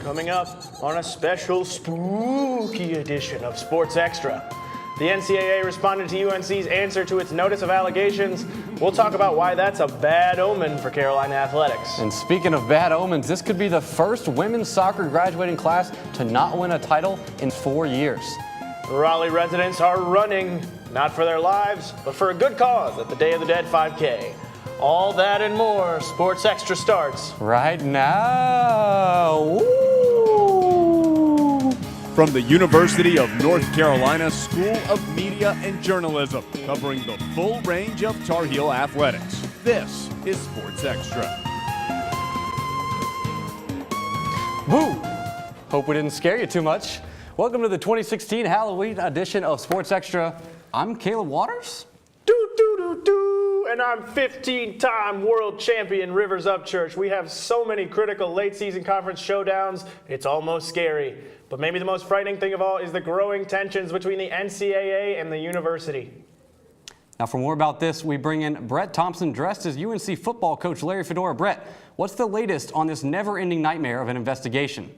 Coming up on a special spooky edition of Sports Extra. The NCAA responded to UNC's answer to its notice of allegations. We'll talk about why that's a bad omen for Carolina athletics. And speaking of bad omens, this could be the first women's soccer graduating class to not win a title in 4 years. Raleigh residents are running, not for their lives, but for a good cause at the Day of the Dead 5K. All that and more, Sports Extra starts right now. Woo! From the University of North Carolina School of Media and Journalism, covering the full range of Tar Heel athletics, this is Sports Extra. Boo! Hope we didn't scare you too much. Welcome to the 2016 Halloween edition of Sports Extra. I'm Caleb Waters. And I'm 15-time world champion Rivers Upchurch. We have so many critical late-season conference showdowns, it's almost scary. But maybe the most frightening thing of all is the growing tensions between the NCAA and the university. Now for more about this, we bring in Brett Thompson dressed as UNC football coach Larry Fedora. Brett, what's the latest on this never-ending nightmare of an investigation?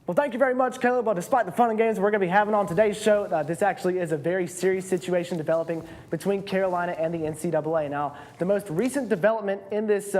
Well, thank you very much, Caleb. Well, despite the fun and games we're going to be having on today's show, this actually is a very serious situation developing between Carolina and the NCAA. Now, the most recent development in this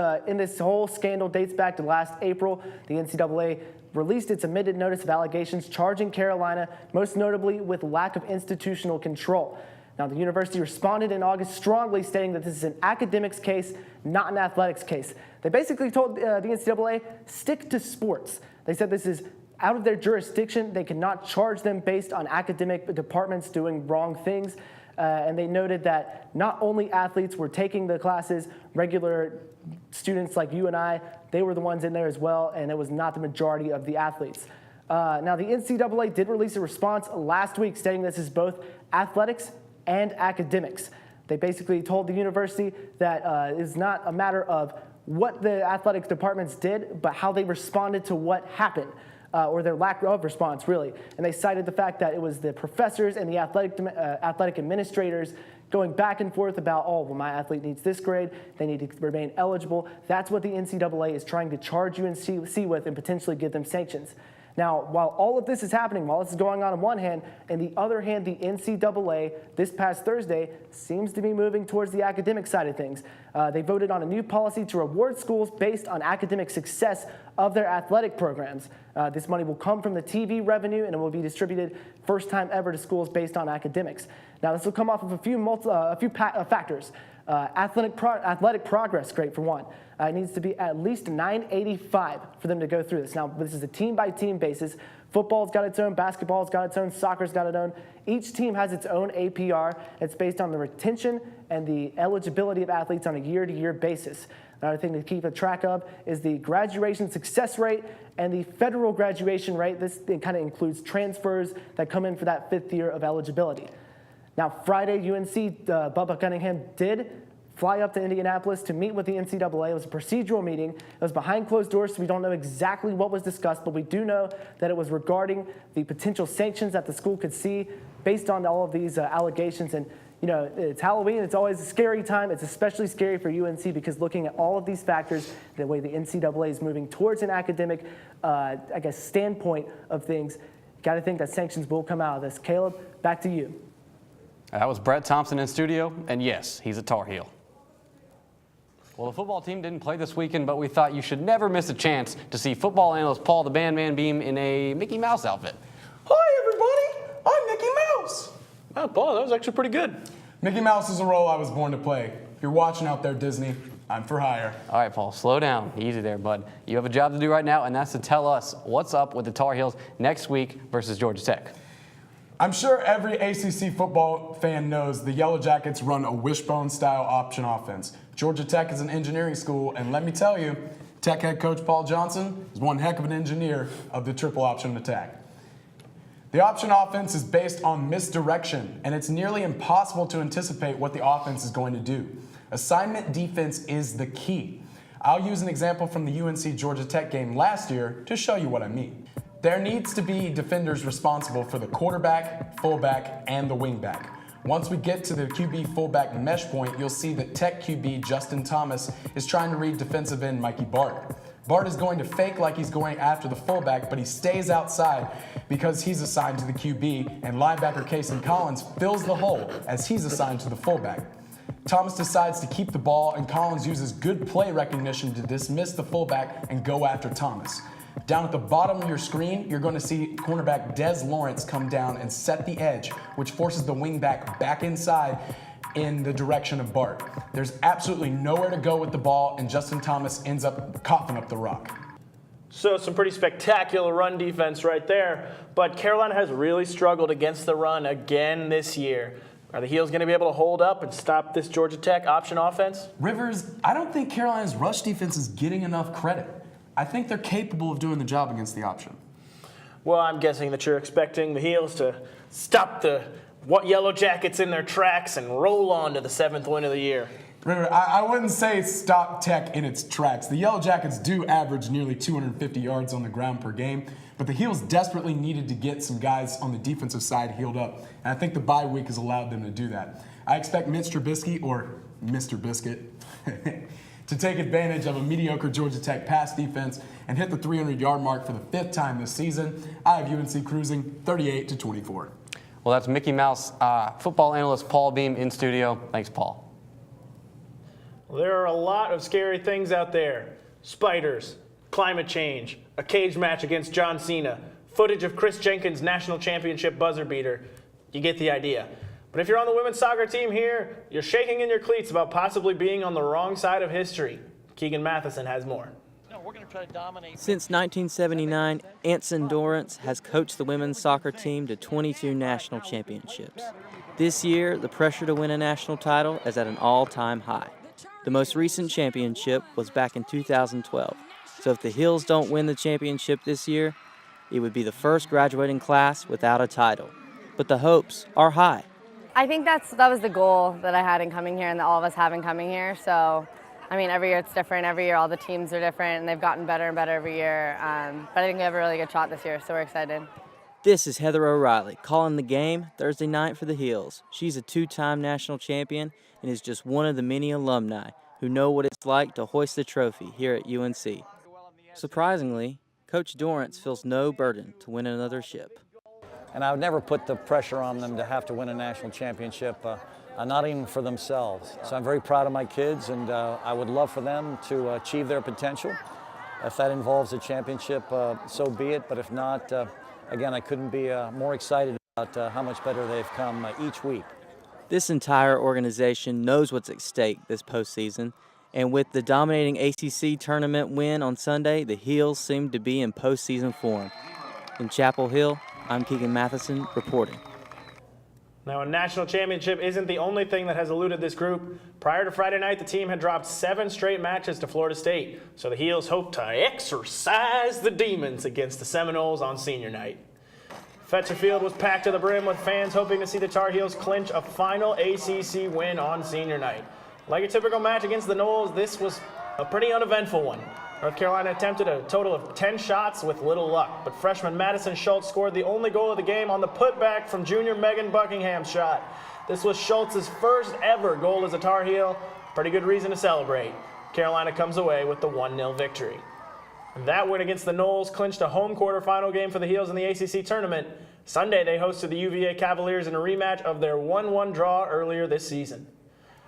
whole scandal dates back to last April. The NCAA released its amended notice of allegations charging Carolina, most notably with lack of institutional control. Now, the university responded in August strongly, stating that this is an academics case, not an athletics case. They basically told the NCAA, stick to sports. They said this is out of their jurisdiction. They cannot charge them based on academic departments doing wrong things. And they noted that not only athletes were taking the classes, regular students like you and I, they were the ones in there as well, and it was not the majority of the athletes. Now, the NCAA did release a response last week stating this is both athletics and academics. They basically told the university that it's not a matter of what the athletics departments did, but how they responded to what happened. Or their lack of response, really. And they cited the fact that it was the professors and the athletic administrators going back and forth about, oh, well, my athlete needs this grade, they need to remain eligible. That's what the NCAA is trying to charge UNC with and potentially give them sanctions. Now, while all of this is happening, while this is going on one hand, and the other hand, the NCAA this past Thursday seems to be moving towards the academic side of things. They voted on a new policy to reward schools based on academic success of their athletic programs. This money will come from the TV revenue, and it will be distributed first time ever to schools based on academics. Now, this will come off of a few factors. Athletic progress, great for one. It needs to be at least 985 for them to go through this. Now, this is a team-by-team basis. Football's got its own, basketball's got its own, soccer's got its own. Each team has its own APR. It's based on the retention and the eligibility of athletes on a year-to-year basis. Another thing to keep a track of is the graduation success rate and the federal graduation rate. This kind of includes transfers that come in for that fifth year of eligibility. Now, Friday, UNC, Bubba Cunningham did fly up to Indianapolis to meet with the NCAA. It was a procedural meeting. It was behind closed doors, so we don't know exactly what was discussed, but we do know that it was regarding the potential sanctions that the school could see based on all of these allegations. And, you know, it's Halloween. It's always a scary time. It's especially scary for UNC because looking at all of these factors, the way the NCAA is moving towards an academic, standpoint of things, got to think that sanctions will come out of this. Caleb, back to you. That was Brett Thompson in studio, and yes, he's a Tar Heel. Well, the football team didn't play this weekend, but we thought you should never miss a chance to see football analyst Paul the Bandman Beam in a Mickey Mouse outfit. Hi, everybody. I'm Mickey Mouse. Wow, Paul, that was actually pretty good. Mickey Mouse is a role I was born to play. If you're watching out there, Disney, I'm for hire. All right, Paul, slow down. Easy there, bud. You have a job to do right now, and that's to tell us what's up with the Tar Heels next week versus Georgia Tech. I'm sure every ACC football fan knows the Yellow Jackets run a wishbone-style option offense. Georgia Tech is an engineering school, and let me tell you, Tech head coach Paul Johnson is one heck of an engineer of the triple option attack. The option offense is based on misdirection, and it's nearly impossible to anticipate what the offense is going to do. Assignment defense is the key. I'll use an example from the UNC Georgia Tech game last year to show you what I mean. There needs to be defenders responsible for the quarterback, fullback, and the wingback. Once we get to the QB fullback mesh point, you'll see that Tech QB Justin Thomas is trying to read defensive end Mikey Bart. Bart is going to fake like he's going after the fullback, but he stays outside because he's assigned to the QB, and linebacker Kason Collins fills the hole as he's assigned to the fullback. Thomas decides to keep the ball, and Collins uses good play recognition to dismiss the fullback and go after Thomas. Down at the bottom of your screen, you're going to see cornerback Des Lawrence come down and set the edge, which forces the wingback back inside in the direction of Bart. There's absolutely nowhere to go with the ball, and Justin Thomas ends up coughing up the rock. So some pretty spectacular run defense right there, but Carolina has really struggled against the run again this year. Are the Heels going to be able to hold up and stop this Georgia Tech option offense? Rivers, I don't think Carolina's rush defense is getting enough credit. I think they're capable of doing the job against the option. Well, I'm guessing that you're expecting the Heels to stop the Yellow Jackets in their tracks and roll on to the 7th win of the year. River, I wouldn't say stop Tech in its tracks. The Yellow Jackets do average nearly 250 yards on the ground per game, but the Heels desperately needed to get some guys on the defensive side healed up, and I think the bye week has allowed them to do that. I expect Mitch Trubisky, or Mr. Biscuit, to take advantage of a mediocre Georgia Tech pass defense and hit the 300-yard mark for the 5th time this season. I have UNC cruising 38-24. Well, that's Mickey Mouse football analyst Paul Beam in studio. Thanks, Paul. Well, there are a lot of scary things out there. Spiders, climate change, a cage match against John Cena, footage of Chris Jenkins' national championship buzzer beater. You get the idea. But if you're on the women's soccer team here, you're shaking in your cleats about possibly being on the wrong side of history. Keegan Matheson has more. Since 1979, Anson Dorrance has coached the women's soccer team to 22 national championships. This year, the pressure to win a national title is at an all-time high. The most recent championship was back in 2012. So if the Heels don't win the championship this year, it would be the first graduating class without a title. But the hopes are high. I think that was the goal that I had in coming here and that all of us have in coming here. So, I mean, every year it's different. Every year all the teams are different, and they've gotten better and better every year. But I think we have a really good shot this year, so we're excited. This is Heather O'Reilly calling the game Thursday night for the Heels. She's a 2-time national champion and is just one of the many alumni who know what it's like to hoist the trophy here at UNC. Surprisingly, Coach Dorrance feels no burden to win another ship. And I would never put the pressure on them to have to win a national championship, not even for themselves. So I'm very proud of my kids, and I would love for them to achieve their potential. If that involves a championship, so be it. But if not, again, I couldn't be more excited about how much better they've come each week. This entire organization knows what's at stake this postseason, and with the dominating ACC tournament win on Sunday, the Heels seem to be in postseason form. In Chapel Hill, I'm Keegan Matheson reporting. Now, a national championship isn't the only thing that has eluded this group. Prior to Friday night, the team had dropped 7 straight matches to Florida State, so the Heels hope to exorcise the demons against the Seminoles on senior night. Fetcher Field was packed to the brim with fans hoping to see the Tar Heels clinch a final ACC win on senior night. Like a typical match against the Noles, this was a pretty uneventful one. North Carolina attempted a total of 10 shots with little luck, but freshman Madison Schultz scored the only goal of the game on the putback from junior Megan Buckingham's shot. This was Schultz's first ever goal as a Tar Heel. Pretty good reason to celebrate. Carolina comes away with the 1-0 victory. And that win against the Noles clinched a home quarterfinal game for the Heels in the ACC tournament. Sunday, they hosted the UVA Cavaliers in a rematch of their 1-1 draw earlier this season.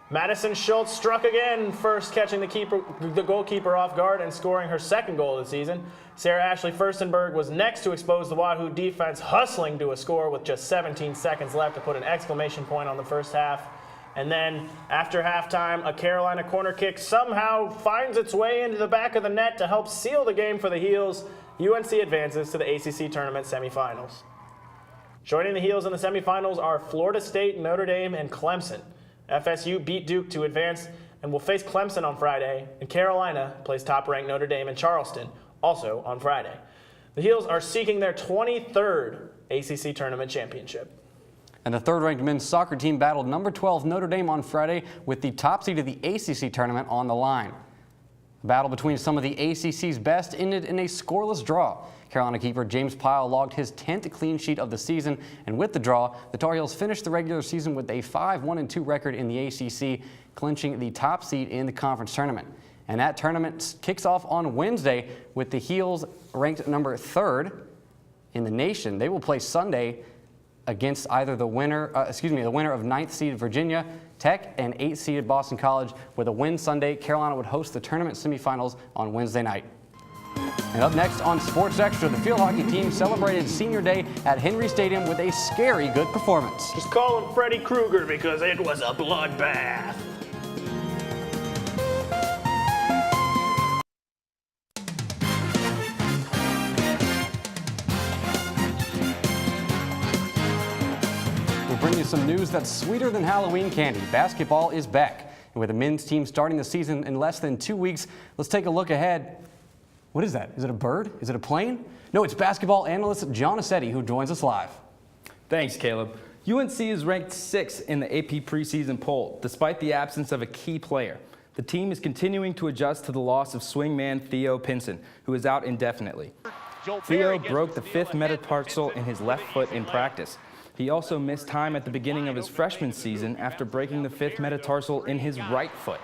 Madison Schultz struck again, first catching the goalkeeper off guard and scoring her second goal of the season. Sarah Ashley Furstenberg was next to expose the Wahoo defense, hustling to a score with just 17 seconds left to put an exclamation point on the first half. And then, after halftime, a Carolina corner kick somehow finds its way into the back of the net to help seal the game for the Heels. UNC advances to the ACC tournament semifinals. Joining the Heels in the semifinals are Florida State, Notre Dame, and Clemson. FSU beat Duke to advance and will face Clemson on Friday, and Carolina plays top-ranked Notre Dame and Charleston, also on Friday. The Heels are seeking their 23rd ACC tournament championship. And the third-ranked men's soccer team battled number 12 Notre Dame on Friday with the top seed of the ACC tournament on the line. The battle between some of the ACC's best ended in a scoreless draw. Carolina keeper James Pyle logged his 10th clean sheet of the season, and with the draw, the Tar Heels finished the regular season with a 5-1-2 record in the ACC, clinching the top seed in the conference tournament. And that tournament kicks off on Wednesday with the Heels ranked number 3rd in the nation. They will play Sunday against either the winner of 9th seeded Virginia Tech and 8th seeded Boston College. With a win Sunday, Carolina would host the tournament semifinals on Wednesday night. And up next on Sports Extra, the field hockey team celebrated senior day at Henry Stadium with a scary good performance. Just call him Freddy Krueger because it was a bloodbath. We'll bring you some news that's sweeter than Halloween candy. Basketball is back. And with the men's team starting the season in less than 2 weeks, let's take a look ahead. What is that? Is it a bird? Is it a plane? No, it's basketball analyst John Assetti who joins us live. Thanks, Caleb. UNC is ranked 6th in the AP preseason poll, despite the absence of a key player. The team is continuing to adjust to the loss of swingman Theo Pinson, who is out indefinitely. Theo broke the 5th metatarsal in his left foot in practice. He also missed time at the beginning of his freshman season after breaking the 5th metatarsal in his right foot.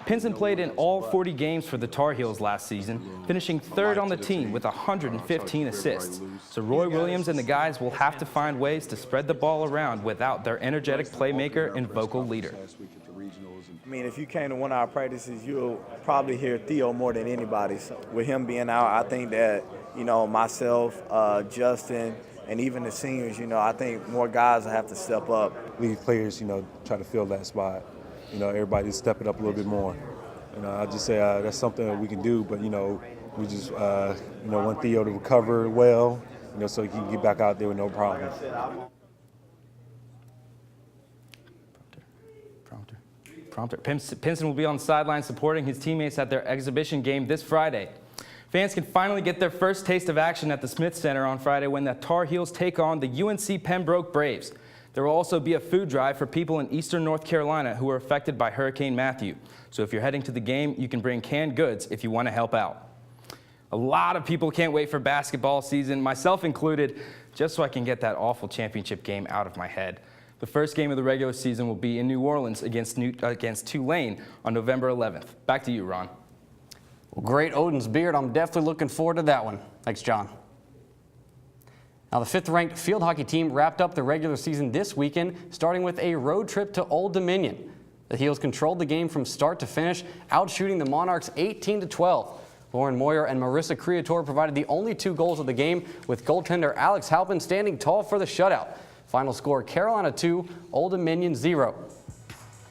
Pinson played in all 40 games for the Tar Heels last season, finishing 3rd on the team with 115 assists. So Roy Williams and the guys will have to find ways to spread the ball around without their energetic playmaker and vocal leader. I mean, if you came to one of our practices, you'll probably hear Theo more than anybody. So with him being out, I think that, myself, Justin, and even the seniors, I think more guys will have to step up. Lead players, try to fill that spot. Everybody step it up a little bit more. I just say that's something that we can do, but, we just, want Theo to recover well, so he can get back out there with no problems. Prompter. Pinson will be on the sideline supporting his teammates at their exhibition game this Friday. Fans can finally get their first taste of action at the Smith Center on Friday when the Tar Heels take on the UNC Pembroke Braves. There will also be a food drive for people in eastern North Carolina who are affected by Hurricane Matthew. So if you're heading to the game, you can bring canned goods if you want to help out. A lot of people can't wait for basketball season, myself included, just so I can get that awful championship game out of my head. The first game of the regular season will be in New Orleans against Tulane on November 11th. Back to you, Ron. Well, great Odin's beard. I'm definitely looking forward to that one. Thanks, John. Now, the 5th-ranked field hockey team wrapped up the regular season this weekend, starting with a road trip to Old Dominion. The Heels controlled the game from start to finish, outshooting the Monarchs 18-12. Lauren Moyer and Marissa Creator provided the only 2 goals of the game, with goaltender Alex Halpin standing tall for the shutout. Final score, Carolina 2, Old Dominion 0.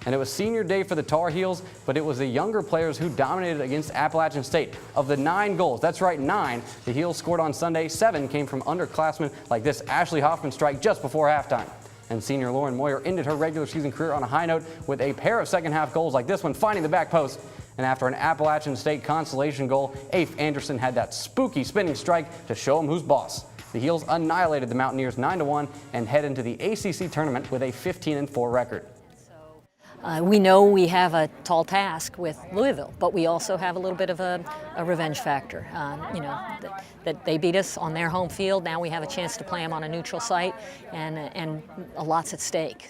And it was senior day for the Tar Heels, but it was the younger players who dominated against Appalachian State. Of the 9 goals, that's right, 9, the Heels scored on Sunday. 7 came from underclassmen like this Ashley Hoffman strike just before halftime. And senior Lauren Moyer ended her regular season career on a high note with a pair of second-half goals like this one, finding the back post. And after an Appalachian State consolation goal, Afe Anderson had that spooky spinning strike to show him who's boss. The Heels annihilated the Mountaineers 9-1 and head into the ACC tournament with a 15-4 record. We know we have a tall task with Louisville, but we also have a little bit of a revenge factor. That they beat us on their home field. Now we have a chance to play them on a neutral site, and a lot's at stake.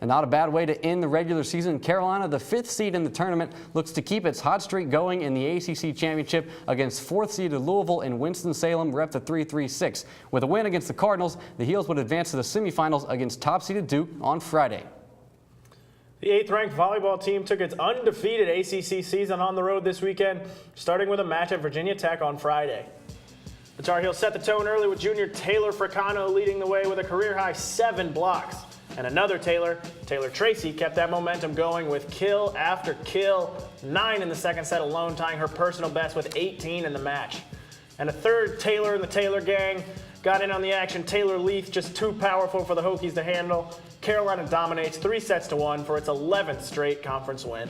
And not a bad way to end the regular season. Carolina, the 5th seed in the tournament, looks to keep its hot streak going in the ACC championship against 4th seeded Louisville in Winston-Salem, rep to 3-3-6. With a win against the Cardinals, the Heels would advance to the semifinals against top-seeded Duke on Friday. The 8th-ranked volleyball team took its undefeated ACC season on the road this weekend, starting with a match at Virginia Tech on Friday. The Tar Heels set the tone early with junior Taylor Fricano leading the way with a career-high 7 blocks. And another Taylor Tracy, kept that momentum going with kill after kill, 9 in the second set alone, tying her personal best with 18 in the match. And a third Taylor in the Taylor gang got in on the action. Taylor Leith, just too powerful for the Hokies to handle. Carolina dominates 3-1 for its 11th straight conference win.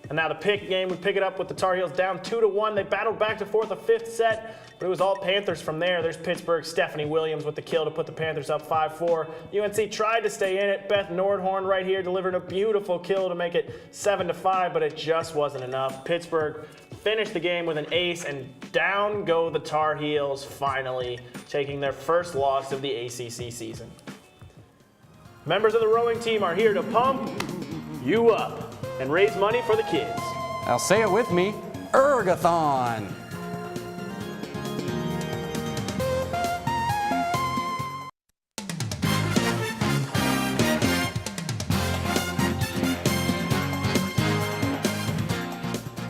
And now the pick game, we pick it up with the Tar Heels down 2-1. They battled back to forth a 5th set, but it was all Panthers from there. There's Pittsburgh's Stephanie Williams with the kill to put the Panthers up 5-4. UNC tried to stay in it. Beth Nordhorn right here delivered a beautiful kill to make it 7-5, but it just wasn't enough. Pittsburgh finished the game with an ace, and down go the Tar Heels finally, taking their first loss of the ACC season. Members of the rowing team are here to pump you up and raise money for the kids. Now say it with me, Ergathon.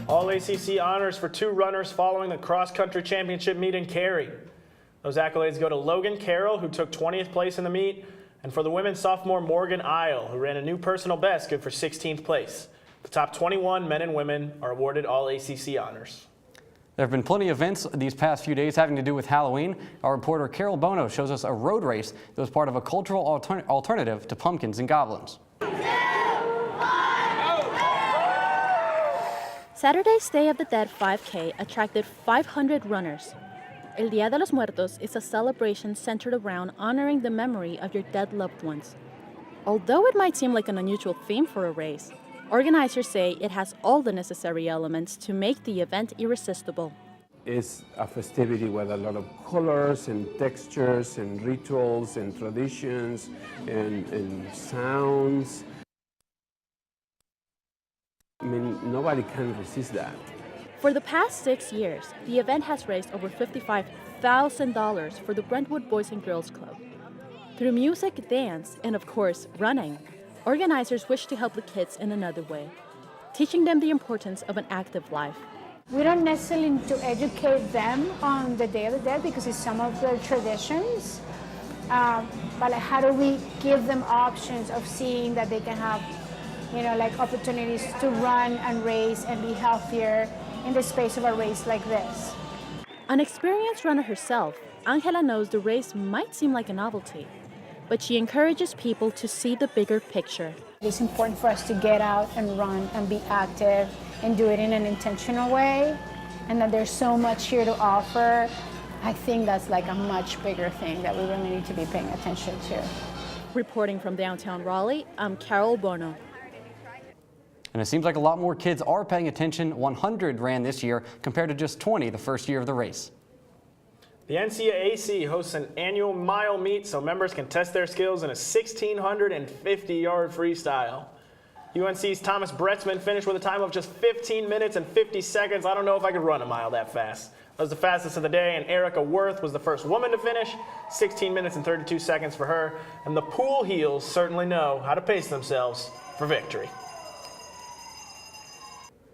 All ACC honors for 2 runners following the cross-country championship meet in Cary. Those accolades go to Logan Carroll, who took 20th place in the meet, and for the women's sophomore Morgan Isle, who ran a new personal best, good for 16th place. The top 21 men and women are awarded all ACC honors. There have been plenty of events these past few days having to do with Halloween. Our reporter Carol Bono shows us a road race that was part of a cultural alternative to pumpkins and goblins. Saturday's Day of the Dead 5K attracted 500 runners. El Día de los Muertos is a celebration centered around honoring the memory of your dead loved ones. Although it might seem like an unusual theme for a race, organizers say it has all the necessary elements to make the event irresistible. It's a festivity with a lot of colors and textures and rituals and traditions and sounds. I mean, nobody can resist that. For the past 6 years, the event has raised over $55,000 for the Brentwood Boys and Girls Club. Through music, dance, and of course, running, organizers wish to help the kids in another way, teaching them the importance of an active life. We don't necessarily need to educate them on the Day of the Dead because it's some of their traditions, but like how do we give them options of seeing that they can have, you know, like opportunities to run and race and be healthier in the space of a race like this. An experienced runner herself, Angela knows the race might seem like a novelty, but she encourages people to see the bigger picture. It's important for us to get out and run and be active and do it in an intentional way, and that there's so much here to offer. I think that's like a much bigger thing that we really need to be paying attention to. Reporting from downtown Raleigh, I'm Carol Bono. And it seems like a lot more kids are paying attention. 100 ran this year compared to just 20 the first year of the race. The NCAA hosts an annual mile meet so members can test their skills in a 1,650-yard freestyle. UNC's Thomas Bretzman finished with a time of just 15 minutes and 50 seconds. I don't know if I could run a mile that fast. That was the fastest of the day, and Erica Worth was the first woman to finish. 16 minutes and 32 seconds for her. And the pool heels certainly know how to pace themselves for victory.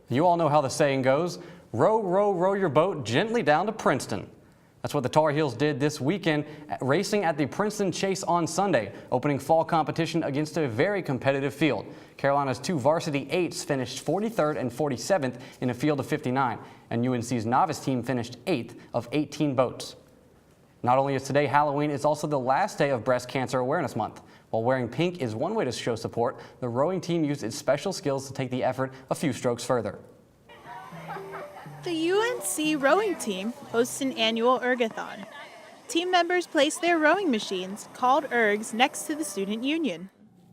You all know how the saying goes, row, row, row your boat gently down to Princeton. That's what the Tar Heels did this weekend, racing at the Princeton Chase on Sunday, opening fall competition against a very competitive field. Carolina's 2 varsity 8s finished 43rd and 47th in a field of 59, and UNC's novice team finished 8th of 18 boats. Not only is today Halloween, it's also the last day of Breast Cancer Awareness Month. While wearing pink is one way to show support, the rowing team used its special skills to take the effort a few strokes further. The UNC rowing team hosts an annual ergathon. Team members place their rowing machines, called ergs, next to the student union.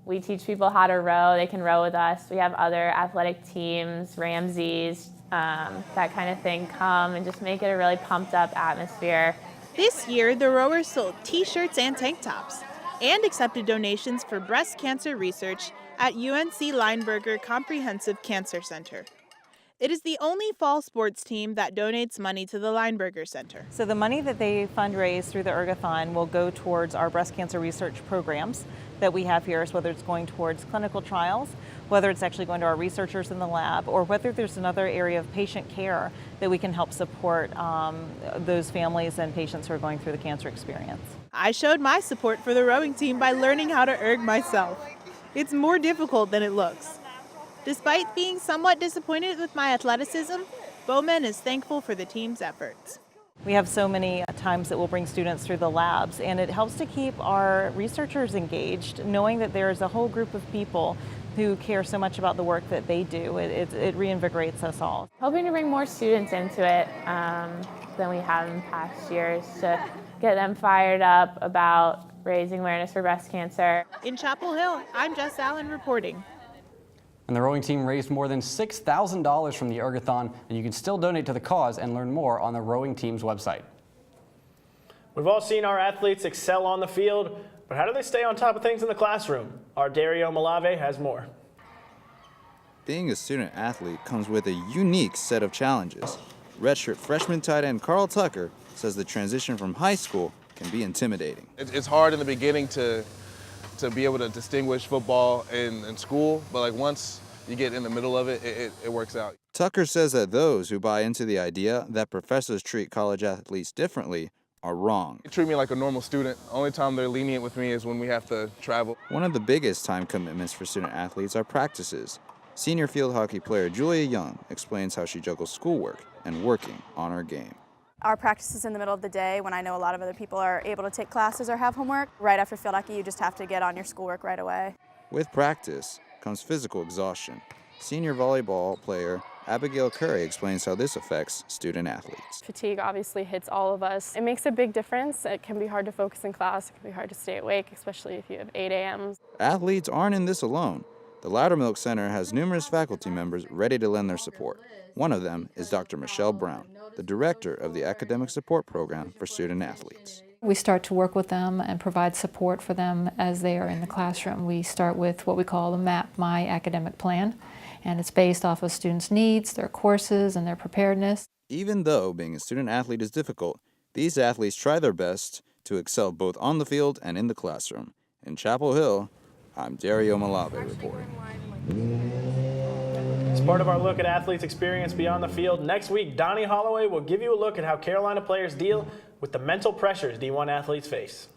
We teach people how to row. They can row with us. We have other athletic teams, Ramses, that kind of thing come and just make it a really pumped up atmosphere. This year, the rowers sold t-shirts and tank tops and accepted donations for breast cancer research at UNC Lineberger Comprehensive Cancer Center. It is the only fall sports team that donates money to the Lineberger Center. So the money that they fundraise through the ergathon will go towards our breast cancer research programs that we have here, so whether it's going towards clinical trials, whether it's actually going to our researchers in the lab, or whether there's another area of patient care that we can help support those families and patients who are going through the cancer experience. I showed my support for the rowing team by learning how to erg myself. It's more difficult than it looks. Despite being somewhat disappointed with my athleticism, Bowman is thankful for the team's efforts. We have so many times that we'll bring students through the labs, and it helps to keep our researchers engaged, knowing that there's a whole group of people who care so much about the work that they do. It reinvigorates us all. Hoping to bring more students into it than we have in past years to get them fired up about raising awareness for breast cancer. In Chapel Hill, I'm Jess Allen reporting. And the rowing team raised more than $6,000 from the ergathon, and you can still donate to the cause and learn more on the rowing team's website. We've all seen our athletes excel on the field, but how do they stay on top of things in the classroom? Our Dario Malave has more. Being a student athlete comes with a unique set of challenges. Redshirt freshman tight end Carl Tucker says the transition from high school can be intimidating. It's hard in the beginning to be able to distinguish football and school, but like once you get in the middle of it, it works out. Tucker says that those who buy into the idea that professors treat college athletes differently are wrong. They treat me like a normal student. Only time they're lenient with me is when we have to travel. One of the biggest time commitments for student athletes are practices. Senior field hockey player Julia Young explains how she juggles schoolwork and working on her game. Our practice is in the middle of the day when I know a lot of other people are able to take classes or have homework. Right after field hockey, you just have to get on your schoolwork right away. With practice comes physical exhaustion. Senior volleyball player Abigail Curry explains how this affects student athletes. Fatigue obviously hits all of us. It makes a big difference. It can be hard to focus in class. It can be hard to stay awake, especially if you have 8 a.m.s. Athletes aren't in this alone. The Loudermilk Center has numerous faculty members ready to lend their support. One of them is Dr. Michelle Brown, the director of the Academic Support Program for Student Athletes. We start to work with them and provide support for them as they are in the classroom. We start with what we call the MAP, My Academic Plan, and it's based off of students' needs, their courses, and their preparedness. Even though being a student athlete is difficult, these athletes try their best to excel both on the field and in the classroom. In Chapel Hill, I'm Dario Malave reporting. As part of our look at athletes' experience beyond the field, next week, Donnie Holloway will give you a look at how Carolina players deal with the mental pressures D1 athletes face.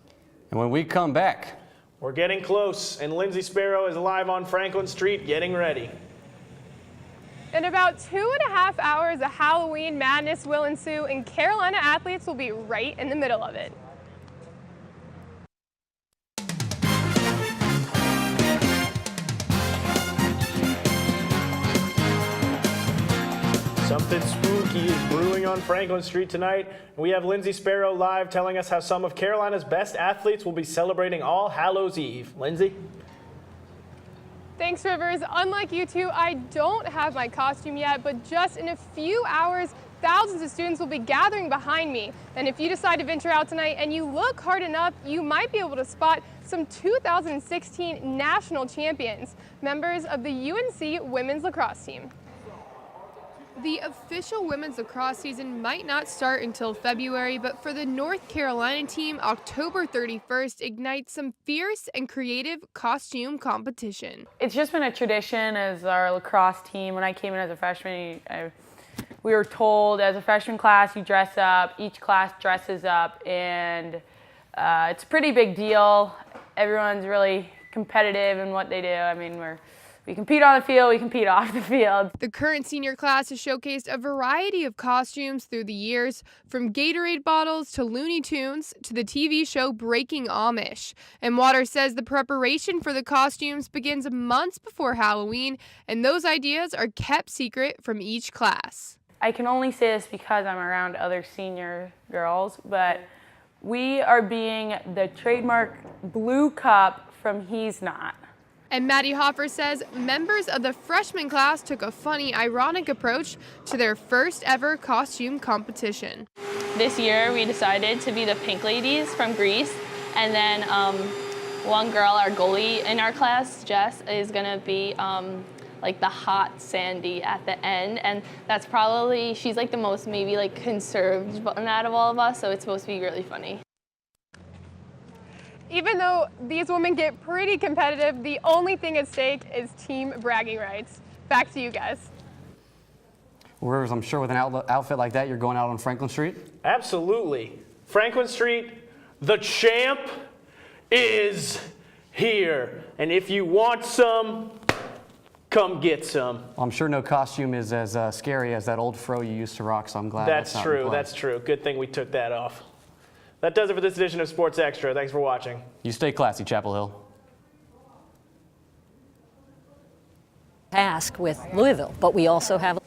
And when we come back, we're getting close, and Lindsay Sparrow is live on Franklin Street getting ready. In about 2.5 hours, a Halloween madness will ensue, and Carolina athletes will be right in the middle of it. Something spooky is brewing on Franklin Street tonight. We have Lindsay Sparrow live telling us how some of Carolina's best athletes will be celebrating All Hallows Eve. Lindsay? Thanks, Rivers. Unlike you two, I don't have my costume yet, but just in a few hours, thousands of students will be gathering behind me. And if you decide to venture out tonight and you look hard enough, you might be able to spot some 2016 national champions, members of the UNC women's lacrosse team. The official women's lacrosse season might not start until February, but for the North Carolina team, October 31st ignites some fierce and creative costume competition. It's just been a tradition as our lacrosse team. When I came in as a freshman, we were told as a freshman class, you dress up, each class dresses up, and it's a pretty big deal. Everyone's really competitive in what they do. I mean, we compete on the field, we compete off the field. The current senior class has showcased a variety of costumes through the years, from Gatorade bottles to Looney Tunes to the TV show Breaking Amish. And Waters says the preparation for the costumes begins months before Halloween, and those ideas are kept secret from each class. I can only say this because I'm around other senior girls, but we are being the trademark blue cup from He's Not. And Maddie Hoffer says members of the freshman class took a funny, ironic approach to their first ever costume competition. This year we decided to be the Pink Ladies from Greece, and then one girl, our goalie in our class, Jess, is gonna be like the hot Sandy at the end, and that's probably, she's like the most maybe like conserved one out of all of us, so it's supposed to be really funny. Even though these women get pretty competitive, the only thing at stake is team bragging rights. Back to you guys. Rivers, I'm sure with an outfit like that, you're going out on Franklin Street? Absolutely. Franklin Street, the champ is here. And if you want some, come get some. Well, I'm sure no costume is as scary as that old fro you used to rock, so I'm glad that's not in play. That's true. Good thing we took that off. That does it for this edition of Sports Extra. Thanks for watching. You stay classy, Chapel Hill. Task with Louisville, but we also have